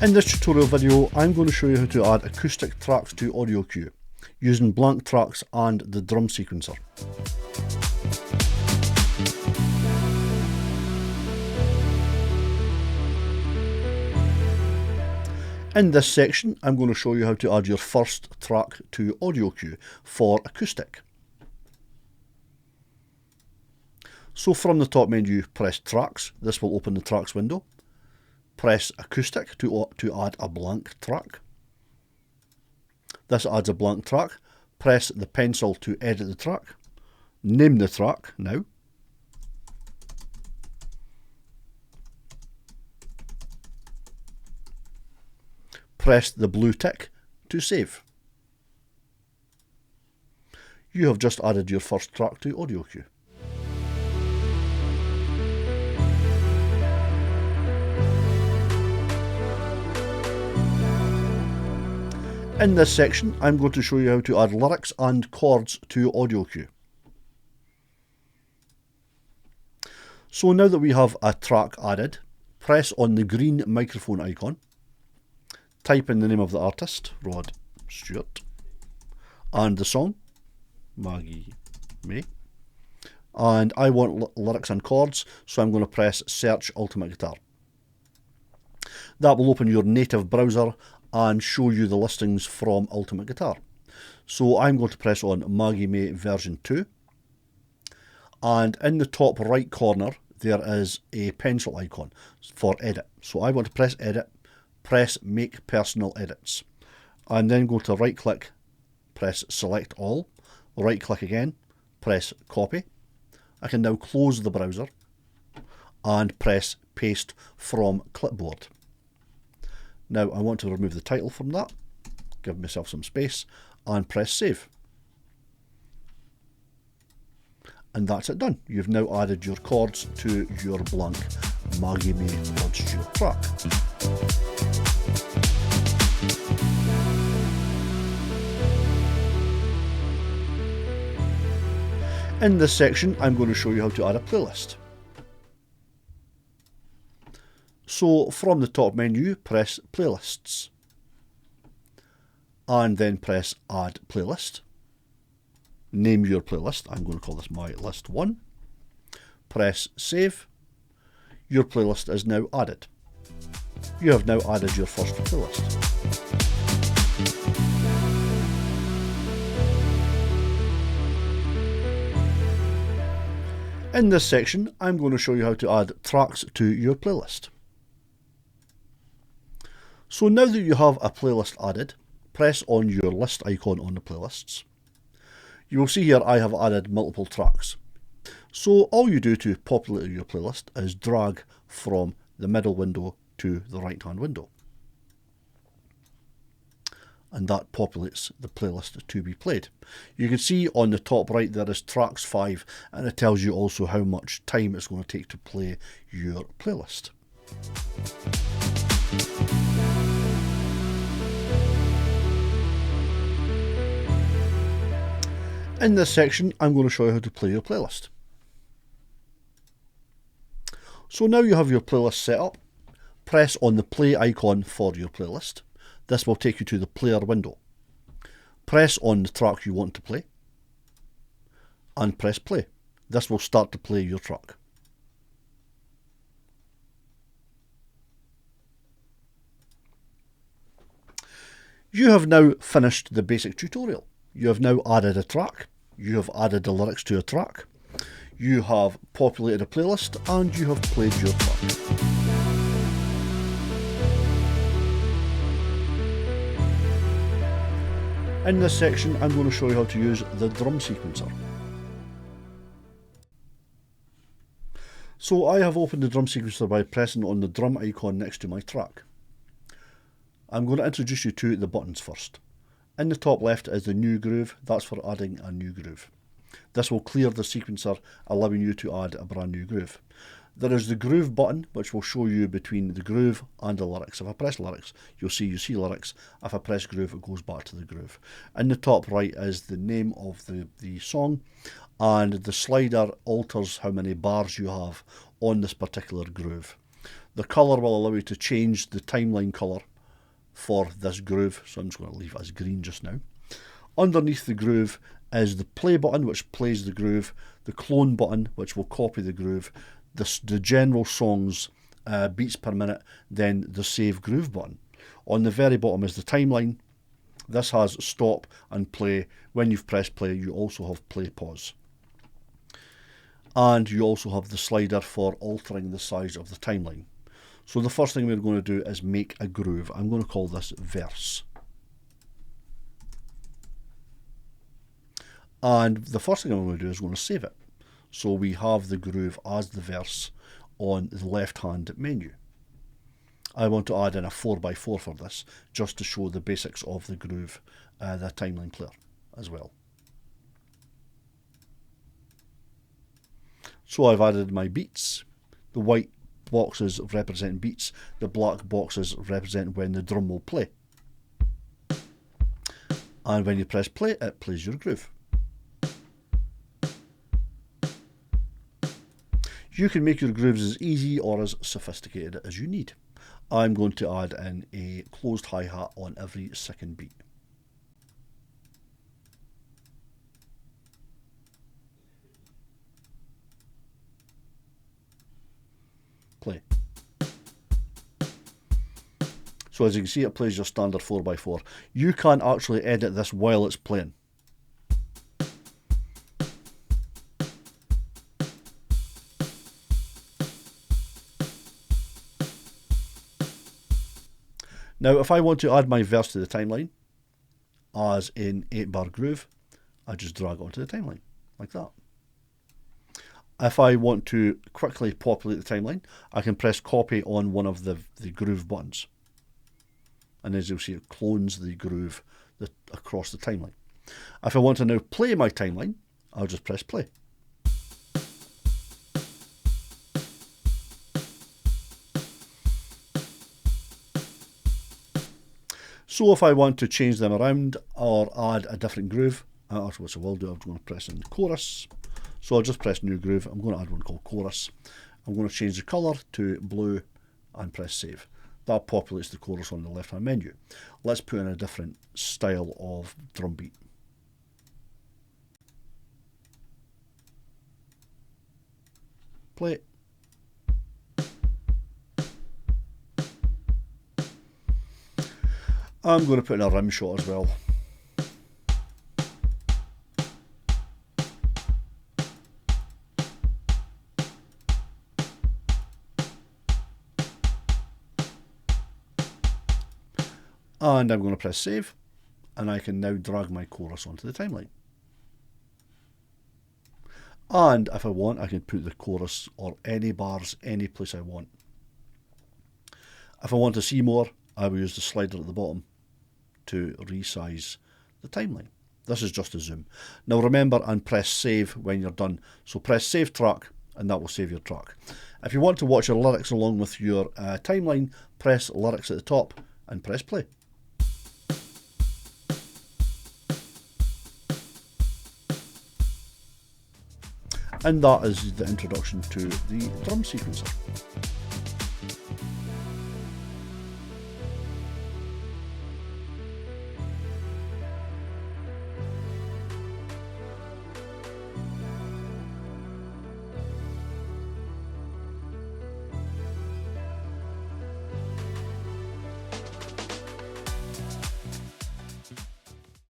In this tutorial video, I'm going to show you how to add acoustic tracks to audioCue using blank tracks and the drum sequencer. In this section, I'm going to show you how to add your first track to audioCue for acoustic. So from the top menu, press Tracks. This will open the Tracks window. Press Acoustic to add a blank track. This adds a blank track. Press the pencil to edit the track. Name the track now. Press the blue tick to save. You have just added your first track to audioCue. In this section, I'm going to show you how to add lyrics and chords to audioCue. So now that we have a track added, press on the green microphone icon, type in the name of the artist, Rod Stewart, and the song, Maggie May, and I want lyrics and chords, so I'm going to press Search Ultimate Guitar. That will open your native browser and show you the listings from Ultimate Guitar. So I'm going to press on Maggie May version 2, and in the top right corner there is a pencil icon for edit. So I want to press edit, press make personal edits, and then go to right click, press select all, right click again, press copy. I can now close the browser and press paste from clipboard. Now I want to remove the title from that, give myself some space, and press save. And that's it done. You've now added your chords to your blank Maggie May Rod Stewart track. In this section, I'm going to show you how to add a playlist. So from the top menu, press Playlists, and then press Add Playlist. Name your playlist. I'm going to call this My List 1. Press Save. Your playlist is now added. You have now added your first playlist. In this section, I'm going to show you how to add tracks to your playlist. So now that you have a playlist added, press on your list icon on the playlists. You will see here I have added multiple tracks. So all you do to populate your playlist is drag from the middle window to the right hand window. And that populates the playlist to be played. You can see on the top right there is tracks 5, and it tells you also how much time it's going to take to play your playlist. In this section, I'm going to show you how to play your playlist. So now you have your playlist set up, press on the play icon for your playlist. This will take you to the player window. Press on the track you want to play and press play. This will start to play your track. You have now finished the basic tutorial. You have now added a track, you have added the lyrics to a track, you have populated a playlist, and you have played your track. In this section, I'm going to show you how to use the drum sequencer. So I have opened the drum sequencer by pressing on the drum icon next to my track. I'm going to introduce you to the buttons first. In the top left is the new groove. That's for adding a new groove. This will clear the sequencer, allowing you to add a brand new groove. There is the groove button, which will show you between the groove and the lyrics. If I press lyrics, you see lyrics. If I press groove, it goes back to the groove. In the top right is the name of the song, and the slider alters how many bars you have on this particular groove. The colour will allow you to change the timeline colour, for this groove, so I'm just going to leave it as green just now. Underneath the groove is the play button, which plays the groove, the clone button, which will copy the groove, the general song's beats per minute, then the save groove button. On the very bottom is the timeline. This has stop and play. When you've pressed play, you also have play pause. And you also have the slider for altering the size of the timeline. So the first thing we're going to do is make a groove. I'm going to call this verse. And the first thing I'm going to do is going to save it. So we have the groove as the verse on the left-hand menu. I want to add in a 4x4 for this, just to show the basics of the groove, the timeline player as well. So I've added my beats. The white boxes represent beats, the black boxes represent when the drum will play. And when you press play, it plays your groove. You can make your grooves as easy or as sophisticated as you need. I'm going to add in a closed hi-hat on every second beat. Play. So as you can see, it plays your standard 4x4. You can actually edit this while it's playing. Now, if I want to add my verse to the timeline, as in 8-bar groove, I just drag it onto the timeline, like that. If I want to quickly populate the timeline, I can press copy on one of the groove buttons. And as you'll see, it clones the groove across the timeline. If I want to now play my timeline, I'll just press play. So if I want to change them around or add a different groove, which I will do, I'm going to press in chorus. So I'll just press new groove. I'm going to add one called chorus. I'm going to change the colour to blue and press save. That populates the chorus on the left hand menu. Let's put in a different style of drum beat. Play. I'm going to put in a rim shot as well. And I'm going to press save, and I can now drag my chorus onto the timeline. And if I want, I can put the chorus or any bars any place I want. If I want to see more, I will use the slider at the bottom to resize the timeline. This is just a zoom. Now remember, and press save when you're done. So press save track, and that will save your track. If you want to watch your lyrics along with your timeline, press lyrics at the top and press play. And that is the introduction to the drum sequencer.